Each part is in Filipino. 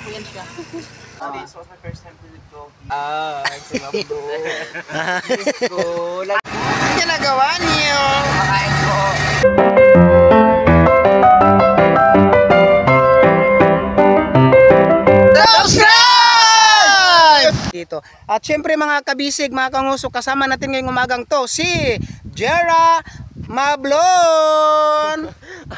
ko yan siya. This was my first time to go. Sumabdo. Diyos ko. Ano ginagawa niyo? Makain ko. Subscribe! Dito. At syempre mga kabisig, mga kanguso, kasama natin ngayong umagang to, si Jera Mablon!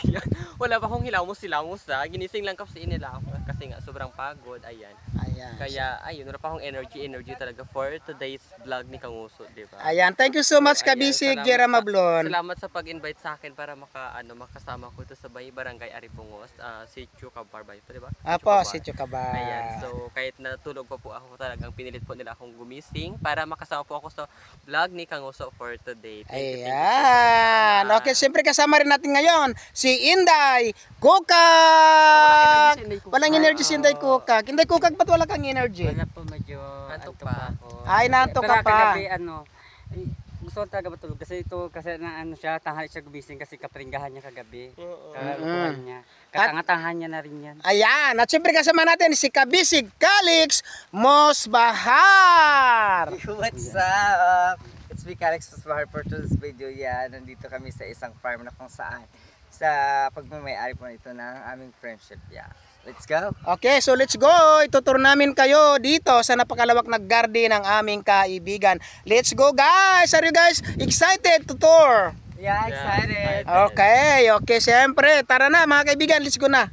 Ayan. Wala pa akong hilamos na. Ginising lang kasi nila ako kasi nga sobrang pagod. Ayan. Ayan. Kaya ayun, wala pa akong energy talaga for today's vlog ni Kanguso, di ba? Ayan, thank you so much Ayan, kabisig, salamat Jera sa- Mablon. Salamat sa pag-invite sa akin para makasama ko to sa Barangay Aripungos, si Chukabar ba ito, di ba? Apo, si Chukaba. Ayan, so kahit natulog pa po ako, talagang pinilit po nila akong gumising para makasama po ako sa vlog ni Kanguso for today. Thank you so Ayan. much. Okay, siyempre kasama rin natin ngayon si Inday Kukak. Walang energy si Inday Kukak. Inday Kukak, ba't wala kang energy? Wala po, medyo Antok antok pa. pa ako. Ay, nantok ka Pero pa. kagabi, gusto ko talaga matulog kasi ito, kasi siya, tanghali siya gumising kasi kaparinggahan niya kagabi. Kagaluhan niya. Katangatangahan niya na rin yan. Ayan, at siyempre kasama natin si Kabisig Calix Mosbahar. What's up? It's me, Alex Mosbahar, for today's video. Yan, nandito kami sa isang farm na kung saan sa pagmamayari po nito ng aming friendship. Yeah. Let's go. Okay, so let's go. Ituturo namin kayo dito sa napakalawak na garden ng aming kaibigan. Let's go guys! Are you guys excited to tour? Yeah, excited. Okay, siyempre. Tara na mga kaibigan, let's go na.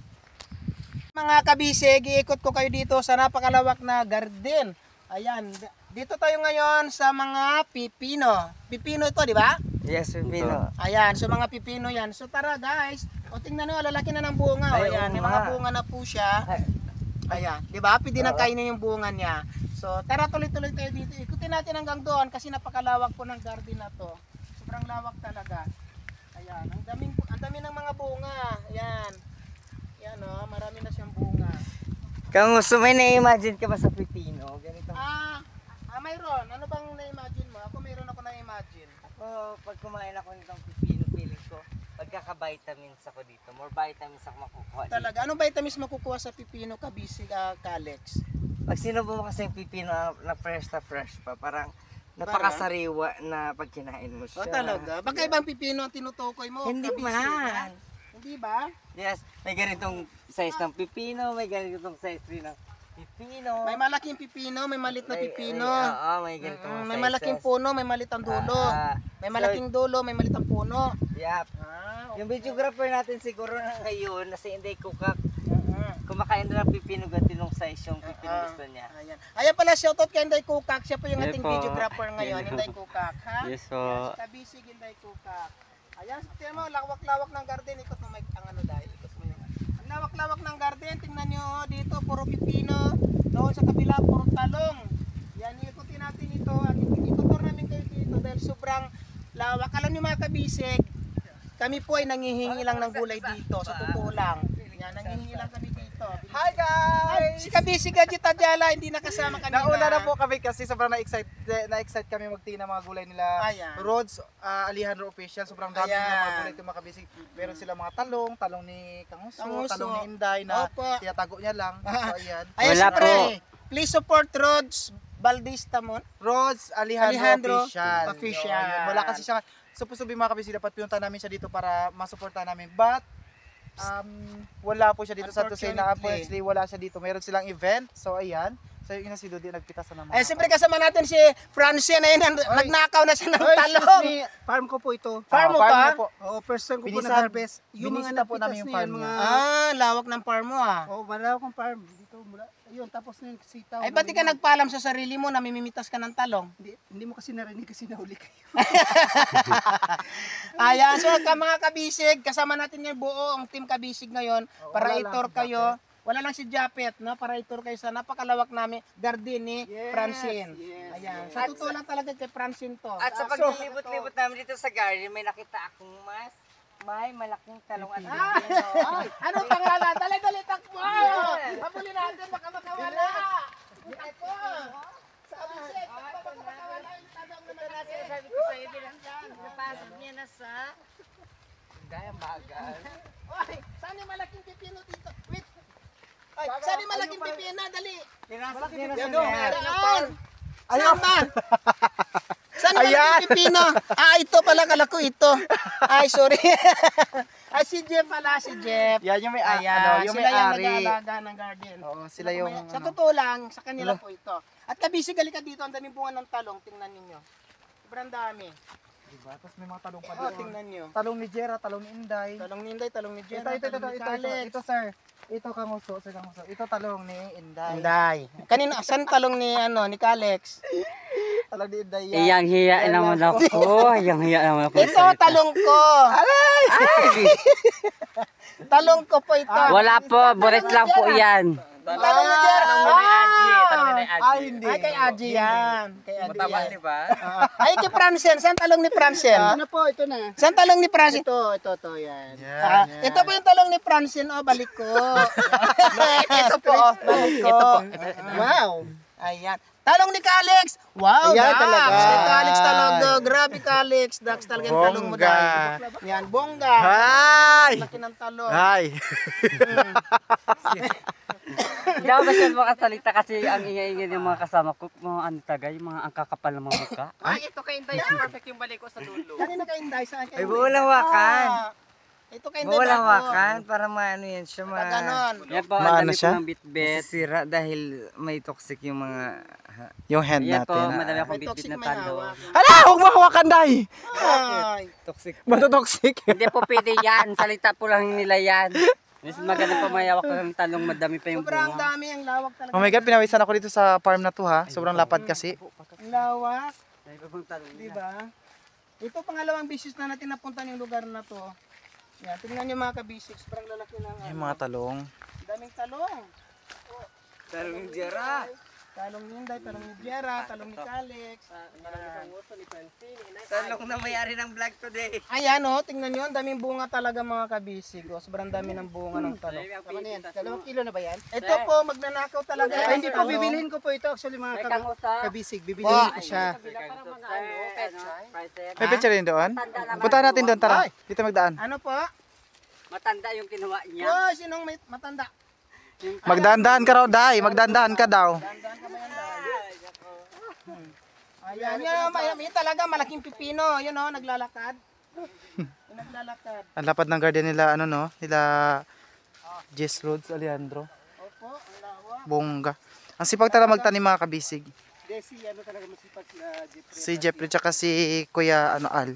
Mga kabisig, iikot ko kayo dito sa napakalawak na garden. Ayan, dito tayo ngayon sa mga pipino. Pipino ito, di ba? Yes, Pipino. Ayan, so mga pipino yan. So tara guys, o tingnan nyo, lalaki na ng bunga. Ay, Ayan, oo may mga nga. bunga na po siya. Ayan, di ba? Pwede na kainin yung bunga niya. So tara, tuloy-tuloy tayo dito. Ikutin natin hanggang doon kasi napakalawak po ng garden na to. Sobrang lawak talaga. Ayan, ang dami ng mga bunga. Ayan. Ayan o, marami na siyang bunga. Kanguso, may na-imagine ka ba sa Pipino? Ganito. Mayroon. Ano bang na-imagine mo? Ako mayroon ako na-imagine. Ako, pag kumain ako nitong Pipino, feeling ko, pagkaka-vitamins ako dito. More vitamins ako makukuha dito. Talaga, anong vitamins makukuha sa pipino, Kabisig, Calix? Pag sinubo mo kasi yung Pipino na fresh pa, parang napakasariwa na pag kinain mo siya. Talaga? Baka ibang pipino ang tinutukoy mo? Hindi Kabisig, ha? man. Hindi ba? Yes, may ganitong size ng Pipino, may ganitong size rin ng Pipino. May malaking pipino, may malit na pipino. Oo, may ganitong May malaking puno, may malit ang dulo. May malaking dulo, may malit ang puno. Yep. Yung videographer natin siguro na ngayon, na si Inday Kukak, kumakain na ng pipino, ganitong size yung pipino gusto niya. Ayan. Ayan pala, shoutout kay Inday Kukak. Siya po yung Yes ating po. videographer ngayon, Inday Kukak. Ha? Yes po. Ayan, si Kabisig, Inday Kukak. Ayan, tingnan mo, lawak-lawak ng garden. Ikot mo ang ano dahil. Ikot mo yun. Ang lawak-lawak ng garden. Tingnan nyo, dito, puro pipino. Doon sa kabila, puro talong. Yan, ikutin natin ito. Itutur namin kayo dito dahil sobrang lawak. Alam nyo mga Kabisig, kami po ay nangihingi lang ng gulay dito. Sa totoo lang. Yan, nangihingi lang kami dito. Hi guys! Si Kabisig Gadget Adyala, hindi nakasama kanina. Nauna na po kami kasi sobrang na-excite kami magtingin ng mga gulay nila. Ayan. Rhodes, Alejandro Official, sobrang dami Ayan. na mga gulay ito makabisig. Meron sila mga talong ni Kanguso, Kanguso. talong ni Inday na Opo. tinatago niya lang. So ayan. Ayan, Wala syempre, po. please support Rhodes Baldista mo. Rhodes, Alejandro Official. Official. So, ayan. Wala kasi siya, supposedly mga kabisig, dapat pinunta namin siya dito para masuporta namin. But, wala po siya dito sa Tusay na unfortunately wala siya dito. Meron silang event. So ayan. So yung si Dodi nagpitasan ng mga. Ay, siyempre kasama natin si Francine na yun, nagnakaw na siya ng Ay, talong. excuse me, farm ko po ito. Farm mo pa? po. Oo, first time ko po Binisan- na-harvest. binisita po namin yung napitas farm na yan, niya. Lawak ng farm mo Oo, malaw akong farm. Dito, mula. Ayun, tapos na yung sitaw. Ay, ba't di ka nagpaalam sa sarili mo na mimimitas ka ng talong? Hindi mo kasi narinig kasi nahuli kayo. Ayan, so mga Kabisig, kasama natin yung buo ang team Kabisig ngayon para i-tour kayo. Wala lang si Japet, no? Para i-tour kayo sa napakalawak namin garden ni Francine. yes, Ayan, sa totoo lang talaga kay Francine to. At sa paglilibot-libot namin dito sa garden, may nakita akong may malaking talong at pipino. Anong pangalan? Dali-dali, takbo! Habulin natin, baka makawala! Ito! Sa Kabisig, baka makawala yung tanong na malaki. Sabi ko sa'yo, bilang napasok niya na sa gaya bagal. Oy, saan yung malaking pipino dito? Wait! Ay, saan yung malaking pipino? Dali. Malaki na Yan siya. o, meron. Saan ba? Saan yung Ayan. malaking pipino? Ito pala, kala ko ito. Ay, sorry. Ay, si Jeff pala, si Jeff. Yan yung may Ayan, yung sila yung may-ari. nag-aalaga ng garden. Oo, sila yung Sa totoo lang, sa kanila po ito. At kabisig, halika dito, ang daming bunga ng talong. Tingnan ninyo. Sobrang dami. Diba? Tapos may mga talong pa Oh, dito. tingnan nyo. Talong ni Jera, talong ni Inday. Talong ni Inday, talong ni Ito, Jenna, ito, talong ni Kalex. ito, sir. Ito kanguso, sir kanguso. Ito talong ni Inday. Inday. Kanina, saan talong ni, ni Kalex? Talong ni Inday yan. Iyang hiya naman ako. Iyang hiya naman ako. Ito, talong ko. Talong ko po ito. Wala po, buret lang po yan. Talong ni Jenna. Talong ni Aji. Talong ni Aji. Ay, hindi. Ay, kay Aji yan. Kay Aji Mataba, yan. di ba? Ay, kay Francen. Saan talong ni Francen? Ano po, ito na. Saan talong ni Francen? Ito, yan. Yan, yan. Ito po yung talong ni Francen. Oh, balik ko. Ito po, oh, balik ko. Wow. Ayan. Talong ni Kalex. Wow, Ayan, Dax. talaga. Kay Kalex talaga. Grabe, Kalex. Dax talaga yung talong mo Bongga. dahil. Yan, bongga. Hi! Laki ng talong. Hi! Hindi ako basta makasalita kasi ang ingay-ingay ng mga kasama ko, mga ano tagay, mga ang kakapal ng mga mukha. Ay, ito kay Inday. Perfect yung balik ko sa dulo. Kanina kay Inday. Saan kay Ay, Inday? walang wakan. Ito kay Inday. Walang bago. wakan para maano yan siya Pag ganon. Yan po, Maano ang dami siya? po ng bitbit. masisira dahil may toxic yung mga Yung hand Yan po, natin. madami akong May bitbit toxic na may talo. hawak. Hala! Huwag mo hawakan, Day! Ay. toxic. Bato toxic. Hindi po pwede yan, salita po lang nila yan. Mas maganda pa mayawak ko ng talong, madami pa yung Sobrang bunga. dami ang lawak talaga. Oh my God, pinawisan ako dito sa farm na to ha. Sobrang lapad kasi. Ang lawak. Dami pa pong talong Di nila. ba? Ito pangalawang bisis na natin napunta yung lugar na to. Yan, tingnan niyo mga kabisik, sobrang lalaki ng Yung mga talong. daming talong. Talong yung Jera. Talong ni Inday, talong ni Jera, talong ni Kalex. Ayan. Talong na may-ari ng vlog today. Ayan oh, tingnan niyo, ang daming bunga talaga mga kabisig. Oh, sobrang dami ng bunga ng talong. Ano na yan? 2 kilo na ba yan? Ito po, magnanakaw talaga. Ay, hindi po, Talong. bibilihin ko po ito. Actually, mga May kangusap. kabisig, bibilihin ko siya. May picture rin doon? Punta natin doon, tara. Dito magdaan. Ano po? Matanda yung kinuha niya. Oh, sinong may matanda? Magdandahan ka raw, Day. Magdandahan ka daw. Dandan ka ba yan, Day? Ayan, may talaga malaking pipino. Yun oh, naglalakad. Yung naglalakad. Ang lapad ng garden nila, ano no? Nila Jess Rhodes Alejandro. Opo, ang lawak. Bongga. Ang sipag talaga magtanim mga kabisig. Desi, ano talaga masipag na Jeffrey. Si Jeffrey tsaka si Kuya ano Al.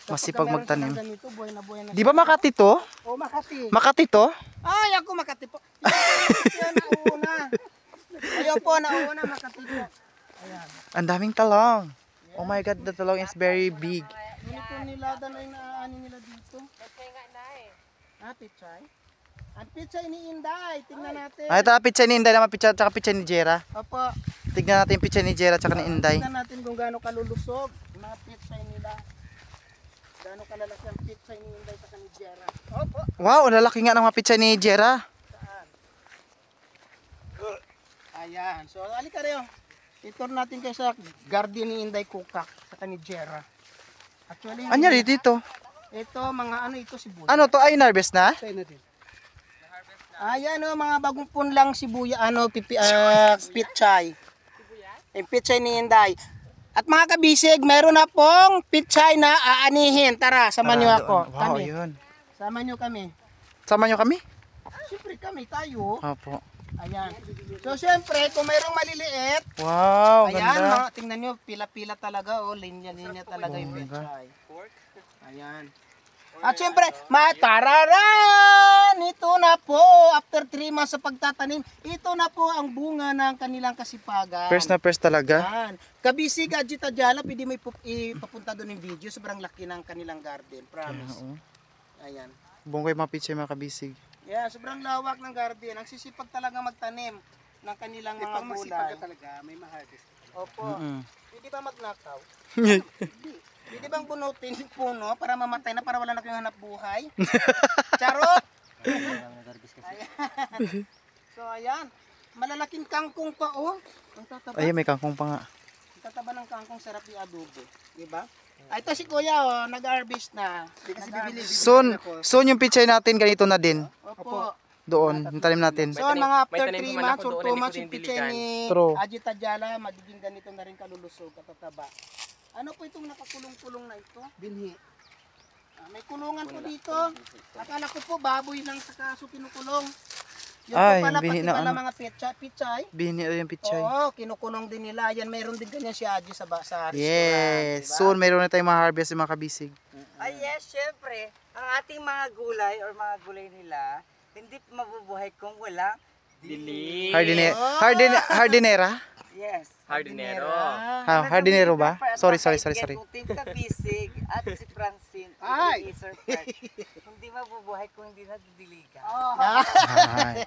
Masipag Kapag meron magtanim. silang ganito, buhay na buhay na. Di ba Makati to? Oh, Makati. Makati to? Ay, ako Makati po. Yan, nauna. Ayaw po, nauna Makati po. Ayan. Ang daming talong. Oh my God, the talong is very big. Ganito nila, danoy na ani nila dito. Ah, pichay. Ang pichay ni Inday, tingnan natin. Ito picture ni Inday naman, picture tsaka picture ni Jera. Opo, Tignan natin yung picture ni Jera tsaka ni Inday. tingnan natin kung gaano kalulusog yung mga pichay nila. Gaano kalalaki ang pichay ni Inday sa ni Jera. Opo. Wow, ang lalaki nga ng mga picture ni Jera. Ayan. So, alika rin. I-tour natin kayo sa garden ni Inday Kukak sa ni Jera. Actually, Anyari dito? ito, mga ano ito, sibuya. Ano to? Ay, harvest na? Tayo natin. Ayan o, mga bagong punlang sibuya, pichay. Yung pichay ni Inday. At mga kabisig, meron na pong pichay na aanihin. Tara, sama niyo ako. Wow, Kami. yun. Sama niyo kami. Sama nyo kami? Siyempre kami, tayo. Opo. Ayan. So, siyempre, kung mayroong maliliit, Wow, ayan, ganda. tingnan nyo, pila-pila talaga, oh, linya-linya talaga yung Bongga. pechay. Ayan. At siyempre, matararan! Ito na po, after 3 months sa pagtatanim, ito na po ang bunga ng kanilang kasipagan. First na first talaga. Ayan. Kabisi, Gadget Adjala, pwede mo ipapunta doon yung video, sobrang laki ng kanilang garden, promise. Oo. Ayan. Bongga yung mga picture mga kabisig. Yeah, sobrang lawak ng garden. Ang sisipag talaga magtanim ng kanilang mga Pag masipag gulay. ka talaga, may ma-harvest. Opo. Mm. Pwede ba magnakaw? Hindi. Pwede bang bunutin yung puno para mamatay na para wala na kayong hanap buhay? Charot! Ayan. So ayan. Malalaking kangkong pa oh. Ang tataba. Ay, may kangkong pa nga. Ang tataba ng kangkong sarap i-adobo. Diba? Ah, ito si Kuya oh, nag-harvest na. Kasi bibili Soon yung picture natin ganito na din. Opo. doon, yung tanim natin. So, May tanim- mga may after tanim 3 naman months ako or doon, 2 hindi ko months, yung dinidiligan. pichay ni True. Ajit Ajala, magiging ganito na rin kalulusog, katataba. Ano po itong nakakulong-kulong na ito? Binhi. May kulungan po dito. Akala ko po baboy lang sa kaso kinukulong. Yun Ay, po pala bini pati na pala ano. mga pichay. Bini yung pichay. Oo, kinukulong din nila. Yan, mayroon din ganyan si Ajit sa restaurant. Yes. diba? Soon, mayroon na tayong ma-harvest yung mga kabisig. Ay yes, syempre, ang ating mga gulay or mga gulay nila, hindi mabubuhay kung walang Dili. Hardinera? Yes. Hardinero. Hardinero ba? Sorry. Kung Team Kabisig at si Francine, Ay! Sir Fred, hindi mabubuhay kung hindi nadidiligan. Ay.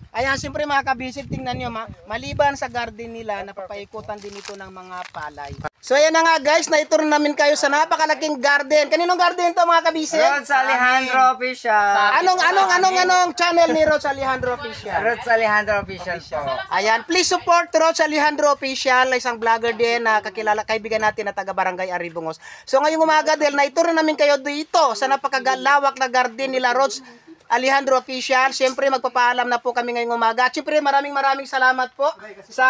Ayan, siyempre mga kabisig, tingnan nyo, maliban sa garden nila, napapaikutan din ito ng mga palay. So ayan na nga guys, naituro namin kayo sa napakalaking garden. Kaninong garden to mga kabisig? Rods Alejandro Official. Anong channel ni Rods Alejandro Official? Rods Alejandro Official po. Ayan, please support Rods Alejandro Official, isang vlogger din na kakilala, kaibigan natin na taga Barangay Aribungos. So ngayong umaga dahil naituro namin kayo dito sa napakagalawak na garden nila Rods Alejandro Official. Siyempre magpapaalam na po kami ngayong umaga. Siyempre maraming salamat po sa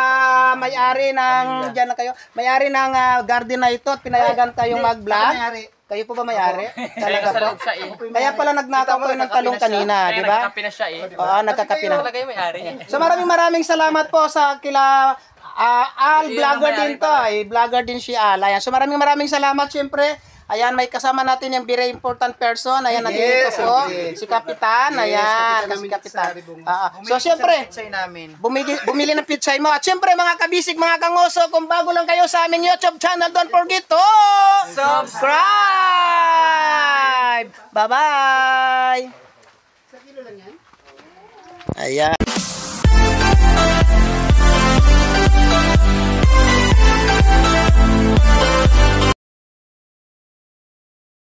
may-ari ng diyan na kayo. May-ari ng garden na ito at pinayagan tayong mag-vlog. Kayo po ba may-ari? Talaga Sa po. loob siya eh. Kaya pala nagnakaw kayo ng talong kanina, di ba? Nagkakapi na siya eh. Oo, nagkakapi na. Talaga yung may-ari. So maraming salamat po sa kila Al, vlogger din to. Vlogger din si Al. Ayan. So maraming salamat siyempre. Ayan, may kasama natin yung very important person. Ayan, nandito po. Si Kapitan. Ayan, si Kapitan. So siyempre, Pichay namin. bumili ng pitsay mo. At siyempre mga kabisig, mga kangoso, kung bago lang kayo sa aming YouTube channel, don't forget to subscribe! Bye-bye! Sa kilo lang yan? Ayan.